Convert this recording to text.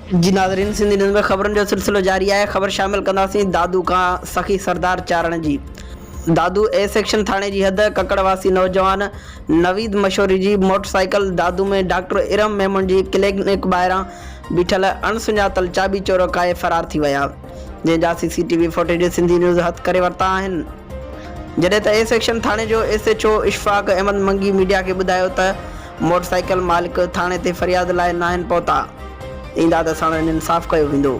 जी नाज़रीन, सिंधी न्यूज़ में ख़बरनि जो सिलसिलो जारी है। ख़बर शामिल कंदासीं दादू का सखी सरदार चारण जी। दादू ए सेक्शन थाने की हद ककड़वासी नौजवान नवीद मशहूरी जी मोटरसाइकिल दादू में डॉक्टर इरम मेमन जी क्लिनिक ॿाहिरां बीठल अणसुञातल चाबी चोर काए फरार थी विया, जंहिंजा CCTV फुटेज सिंधी न्यूज़ हथ करे वरिता आहिनि। जॾहिं त ए सेक्शन थाने जो SHO इशफाक अहमद मंगी मीडिया के ॿुधायो त मोटरसाइकिल मालिक थाने ते फरियाद लाइ न आहिनि पहुता, ईंदा त साणु इंसाफ़ कयो वेंदो।